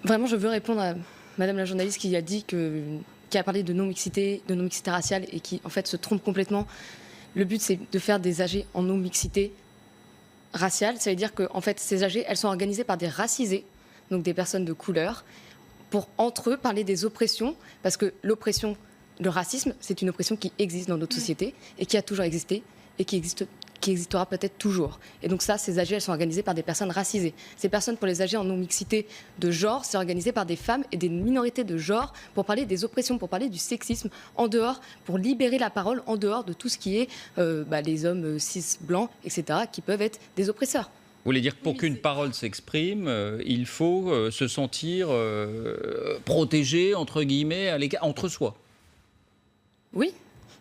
Vraiment, je veux répondre à Madame la journaliste qui a parlé de non-mixité raciale et qui, en fait, se trompe complètement. Le but, c'est de faire des AG en non-mixité raciale. Ça veut dire que, en fait, ces AG, elles sont organisées par des racisés, donc des personnes de couleur, pour, entre eux, parler des oppressions, parce que l'oppression, le racisme, c'est une oppression qui existe dans notre société et qui a toujours existé et qui existera peut-être toujours. Et donc ça, ces AG, elles sont organisées par des personnes racisées. Ces personnes, pour les AG en non-mixité de genre, c'est organisé par des femmes et des minorités de genre pour parler des oppressions, pour parler du sexisme en dehors, pour libérer la parole en dehors de tout ce qui est les hommes cis, blancs, etc., qui peuvent être des oppresseurs. Vous voulez dire que pour qu'une parole s'exprime, il faut se sentir protégé, entre guillemets, entre soi. Oui.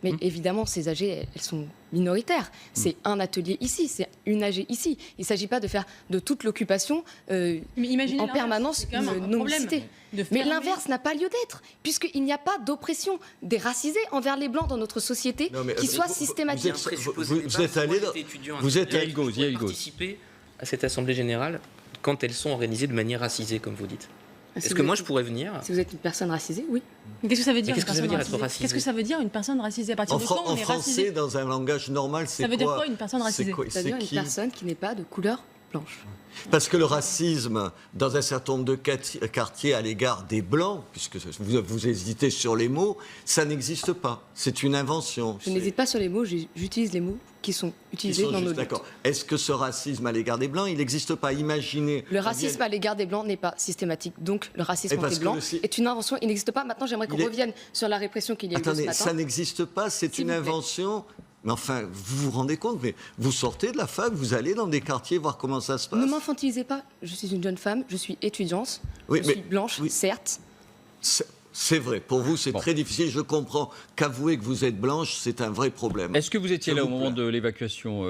Mais évidemment, ces AG, elles sont minoritaires. C'est un atelier ici, c'est une AG ici. Il ne s'agit pas de faire de toute l'occupation en permanence une non-mixité. Mais l'inverse n'a pas lieu d'être, puisqu'il n'y a pas d'oppression des racisés envers les Blancs dans notre société qui soit systématique. Vous êtes allé participer à cette Assemblée Générale quand elles sont organisées de manière racisée, comme vous dites. Est-ce que moi je pourrais venir? Si vous êtes une personne racisée, oui. Qu'est-ce que ça veut dire, être racisé? Qu'est-ce que ça veut dire une personne racisée? À partir de quand on est français, racisé? dans un langage normal, c'est quoi? Ça veut dire quoi une personne racisée? C'est-à-dire une personne qui n'est pas de couleur blanche. Parce que le racisme, dans un certain nombre de quartiers à l'égard des Blancs, puisque vous hésitez sur les mots, ça n'existe pas. C'est une invention. Je n'hésite pas sur les mots, j'utilise les mots qui sont utilisés dans nos luttes. D'accord. Est-ce que ce racisme à l'égard des Blancs, il n'existe pas? Imaginez... Le racisme à l'égard des Blancs n'est pas systématique. Donc le racisme anti-blanc est une invention, il n'existe pas. Maintenant, j'aimerais qu'on revienne sur la répression qu'il y a eu ce matin. Attendez, ça n'existe pas, c'est une invention... Mais enfin, vous vous rendez compte, mais vous sortez de la fac, vous allez dans des quartiers voir comment ça se passe. Ne m'infantilisez pas, je suis une jeune femme, je suis étudiante, je suis blanche, certes. C'est vrai, pour vous c'est très difficile, je comprends qu'avouer que vous êtes blanche, c'est un vrai problème. Est-ce que vous étiez là au moment de l'évacuation,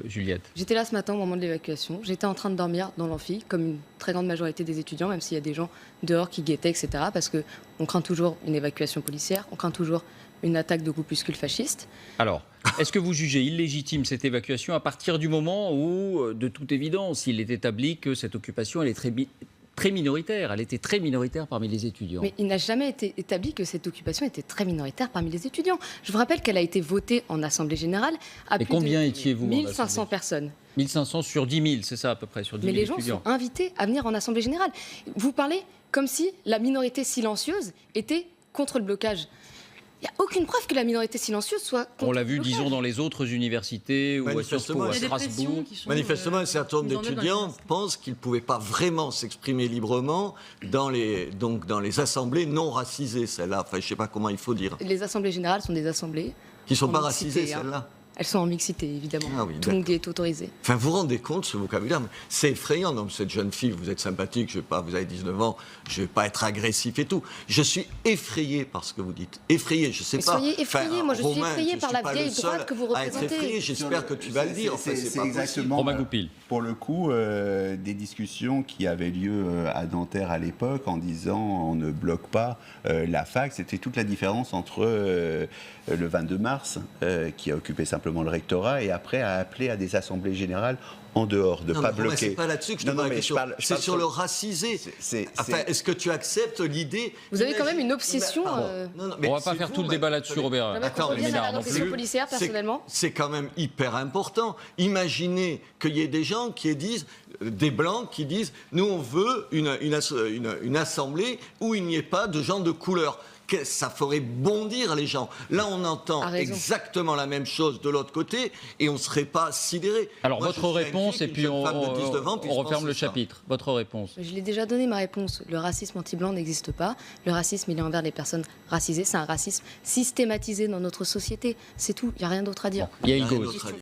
Juliette? J'étais là ce matin au moment de l'évacuation, j'étais en train de dormir dans l'amphi, comme une très grande majorité des étudiants, même s'il y a des gens dehors qui guettaient, etc. Parce qu'on craint toujours une évacuation policière, on craint toujours une attaque de groupuscules fascistes. Alors, est-ce que vous jugez illégitime cette évacuation à partir du moment où, de toute évidence, il est établi que cette occupation elle est très minoritaire, elle était très minoritaire parmi les étudiants? Mais il n'a jamais été établi que cette occupation était très minoritaire parmi les étudiants. Je vous rappelle qu'elle a été votée en Assemblée Générale à plus combien étiez-vous 1500 personnes. 1500 sur 10 000, c'est ça à peu près, sur 10 000 Mais les gens étudiants. sont invités à venir en Assemblée Générale. Vous parlez comme si la minorité silencieuse était contre le blocage. Il n'y a aucune preuve que la minorité silencieuse soit contre le blocage. On l'a vu, disons, dans les autres universités ou à Sciences Po, à Strasbourg. Manifestement, un certain nombre d'étudiants pensent qu'ils ne pouvaient pas vraiment s'exprimer librement dans les assemblées non racisées, celles-là. Enfin, je ne sais pas comment il faut dire. Les assemblées générales sont des assemblées qui ne sont pas racisées, celles-là. Elles sont en mixité, évidemment. Ah oui, tout le monde y est autorisé. Enfin, vous vous rendez compte, ce vocabulaire, c'est effrayant. Non, cette jeune fille, vous êtes sympathique, vous avez 19 ans, je ne vais pas être agressif et tout. Je suis effrayé par ce que vous dites. Effrayé, je ne sais pas. Soyez effrayé, moi je suis Romain, effrayé par la vieille droite que vous représentez. J'espère que tu vas le dire. Enfin, c'est pas exactement, Romain Goupil. Pour le coup, des discussions qui avaient lieu à Nanterre à l'époque en disant on ne bloque pas la fac. C'était toute la différence entre le 22 mars, qui a occupé simplement le rectorat, et après a appelé à des assemblées générales en dehors, de ne pas bloquer. C'est pas là-dessus que je te pose la question. C'est sur le racisé. Enfin, est-ce que tu acceptes l'idée? Vous avez quand même une obsession. On ne va pas faire tout le débat là-dessus, Robert. Attends, policière, personnellement. C'est quand même hyper important. Imaginez qu'il y ait des gens qui disent, des blancs qui disent, nous on veut une assemblée où il n'y ait pas de gens de couleur. Ça ferait bondir les gens. Là, on entend exactement la même chose de l'autre côté et on ne serait pas sidéré. Alors, votre réponse, et puis on referme le chapitre. Votre réponse. Je l'ai déjà donné, ma réponse. Le racisme anti-blanc n'existe pas. Le racisme, il est envers les personnes racisées. C'est un racisme systématisé dans notre société. C'est tout. Il n'y a rien d'autre à dire. Bon, Yael Gauz.